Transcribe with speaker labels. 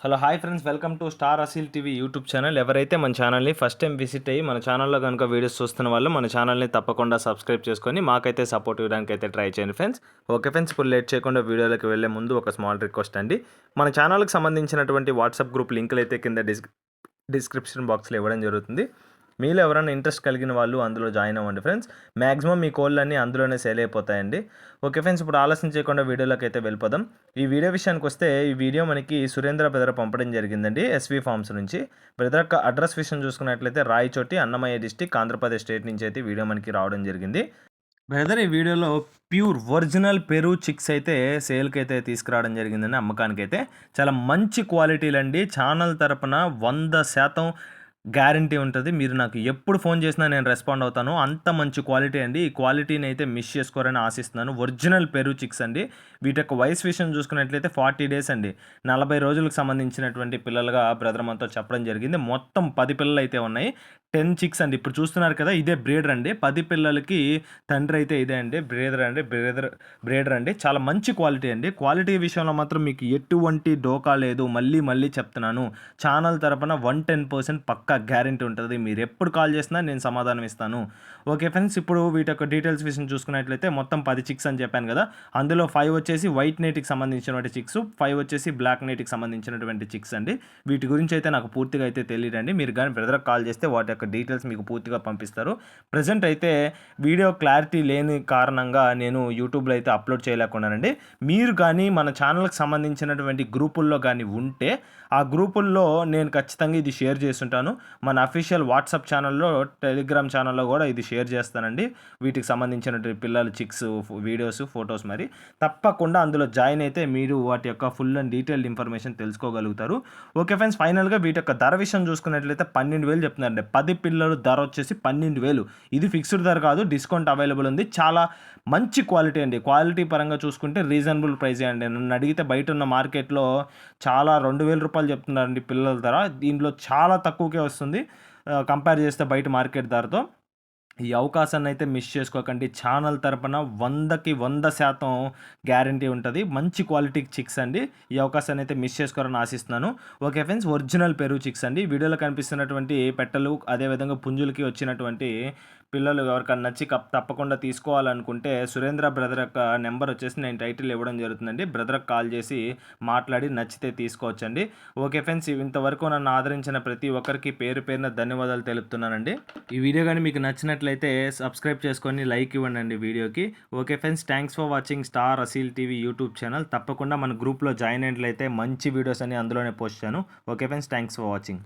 Speaker 1: Hello hi friends, welcome to star Aseel TV YouTube channel. ఎవరైతే మన ఛానల్ని ఫస్ట్ టైం విజిట్ అయ్యి మన ఛానల్లో కనుక వీడియోస్ చూస్తున్న వాళ్ళు మన ఛానల్ని తప్పకుండా సబ్స్క్రైబ్ చేసుకొని మాకైతే సపోర్ట్ ఇవ్వడానికి అయితే ట్రై చేయండి ఫ్రెండ్స్. ఓకే ఫ్రెండ్స్, ఇప్పుడు లేట్ చేయకుండా వీడియోలోకి వెళ్ళే ముందు ఒక స్మాల్ రిక్వెస్ట్ అండి. మన ఛానల్కి సంబంధించినటువంటి వాట్సాప్ గ్రూప్ లింకులు అయితే కింద డిస్క్రిప్షన్ బాక్స్లో ఇవ్వడం జరుగుతుంది. మీలో ఎవరైనా ఇంట్రెస్ట్ కలిగిన వాళ్ళు అందులో జాయిన్ అవ్వండి ఫ్రెండ్స్. మ్యాక్సిమం మీ కోళ్ళన్నీ అందులోనే సేల్ అయిపోతాయండి. ఓకే ఫ్రెండ్స్, ఇప్పుడు ఆలస్యం చేయకుండా వీడియోలోకి అయితే వెళ్ళిపోదాం. ఈ వీడియో విషయానికి వస్తే ఈ వీడియో మనకి సురేంద్ర బ్రదర్ పంపడం జరిగిందండి ఎస్వి ఫార్మ్స్ నుంచి. బ్రదర్ యొక్క అడ్రస్ విషయం చూసుకున్నట్లయితే రాయచోటి, అన్నమయ్య డిస్టిక్, ఆంధ్రప్రదేశ్ స్టేట్ నుంచి అయితే వీడియో మనకి రావడం జరిగింది. బ్రదర్ ఈ వీడియోలో ప్యూర్ ఒరిజినల్ పెరు చిక్స్ అయితే సేల్కి అయితే తీసుకురావడం జరిగిందండి, అమ్మకానికైతే. చాలా మంచి క్వాలిటీలండి. ఛానల్ తరపున 100% గ్యారంటీ ఉంటుంది. మీరు నాకు ఎప్పుడు ఫోన్ చేసినా నేను రెస్పాండ్ అవుతాను. అంత మంచి క్వాలిటీ అండి. ఈ క్వాలిటీని అయితే మిస్ చేసుకోరని ఆశిస్తున్నాను. ఒరిజినల్ పెరు చిక్స్ అండి. వీటి యొక్క వయసు విషయం చూసుకున్నట్లయితే 40 డేస్ అండి. 40 రోజులకు సంబంధించినటువంటి పిల్లలుగా బ్రదర్ మనతో చెప్పడం జరిగింది. మొత్తం 10 పిల్లలు అయితే ఉన్నాయి. 10 చిక్స్ అండి. ఇప్పుడు చూస్తున్నారు కదా, ఇదే బ్రీడర్ అండి. 10 పిల్లలకి తండ్రి అయితే ఇదే అండి, బ్రీడర్ అండి. చాలా మంచి క్వాలిటీ అండి. క్వాలిటీ విషయంలో మాత్రం మీకు ఎటువంటి డోకా లేదు. మళ్ళీ చెప్తున్నాను, ఛానల్ తరపున 110% పక్కా గ్యారెంటీ ఉంటుంది. మీరు ఎప్పుడు కాల్ చేసినా నేను సమాధానం ఇస్తాను. ఓకే ఫ్రెండ్స్, ఇప్పుడు వీటి యొక్క డీటెయిల్స్ విషయం చూసుకున్నట్లయితే మొత్తం 10 చిక్స్ అని చెప్పాను కదా. అందులో 5 వచ్చేసి వైట్ నేటికి సంబంధించినటువంటి చిక్స్, 5 వచ్చేసి బ్లాక్ నేటికి సంబంధించినటువంటి చిక్స్ అండి. వీటి గురించి అయితే నాకు పూర్తిగా అయితే తెలియదండి. మీరు కానీ బ్రదర్కి కాల్ చేస్తే వాటి యొక్క డీటెయిల్స్ మీకు పూర్తిగా పంపిస్తారు. ప్రజెంట్ అయితే వీడియో క్లారిటీ లేని కారణంగా నేను యూట్యూబ్లో అయితే అప్లోడ్ చేయలేకున్నానండి. మీరు కానీ మన ఛానల్కి సంబంధించినటువంటి గ్రూపుల్లో కానీ ఉంటే ఆ గ్రూపుల్లో నేను ఖచ్చితంగా ఇది షేర్ చేస్తుంటాను. మన అఫీషియల్ వాట్సాప్ ఛానల్లో, టెలిగ్రామ్ ఛానల్లో కూడా ఇది షేర్ చేస్తానండి. వీటికి సంబంధించినటువంటి పిల్లల చిక్స్ వీడియోస్, ఫొటోస్ మరి తప్పకుండా అందులో జాయిన్ అయితే మీరు వాటి యొక్క ఫుల్ అండ్ డీటెయిల్డ్ ఇన్ఫర్మేషన్ తెలుసుకోగలుగుతారు. ఓకే ఫ్రెండ్స్, ఫైనల్గా వీటి యొక్క ధర విషయం చూసుకున్నట్లయితే 12,000 చెప్తున్నారండి. 10 పిల్లలు ధర వచ్చేసి 12,000. ఇది ఫిక్స్డ్ ధర కాదు, డిస్కౌంట్ అవైలబుల్ ఉంది. చాలా మంచి క్వాలిటీ అండి. క్వాలిటీ పరంగా చూసుకుంటే రీజనబుల్ ప్రైజే అండి. నన్ను అడిగితే బయట ఉన్న మార్కెట్లో చాలా 2,000 రూపాయలు చెప్తున్నారండి పిల్లల ధర. దీంట్లో చాలా తక్కువకే వస్తుంది కంపేర్ చేస్తే బయట మార్కెట్ ధరతో. ఈ అవకాశాన్ని అయితే మిస్ చేసుకోకండి. ఛానల్ తరపున 100కి 100% గ్యారంటీ ఉంటుంది. మంచి క్వాలిటీ చిక్స్ అండి. ఈ అవకాశాన్ని అయితే మిస్ చేసుకోరని ఆశిస్తున్నాను. ఓకే ఫ్రెండ్స్, ఒరిజినల్ పెరుగు చిక్స్ అండి. వీడియోలో కనిపిస్తున్నటువంటి పెట్టలు, అదేవిధంగా పుంజులకి వచ్చినటువంటి పిల్లలు ఎవరికన్నా నచ్చి తప్పకుండా తీసుకోవాలనుకుంటే సురేంద్ర బ్రదర్ యొక్క నెంబర్ వచ్చేసి నేను టైటిల్ ఇవ్వడం జరుగుతుందండి. బ్రదర్కి కాల్ చేసి మాట్లాడి నచ్చితే తీసుకోవచ్చండి. ఓకే ఫ్రెండ్స్, ఇంతవరకు నన్ను ఆదరించిన ప్రతి ఒక్కరికి పేరు పేరున ధన్యవాదాలు తెలుపుతున్నానండి. ఈ వీడియో కానీ మీకు నచ్చినట్లయితే సబ్స్క్రైబ్ చేసుకొని లైక్ ఇవ్వండి వీడియోకి. Okay friends, thanks for watching star Aseel TV YouTube channel. తప్పకుండా మన గ్రూప్లో జాయిన్ అయినట్లయితే మంచి వీడియోస్ అని అందులోనే పోస్ట్ చేశాను. Okay friends, thanks for watching.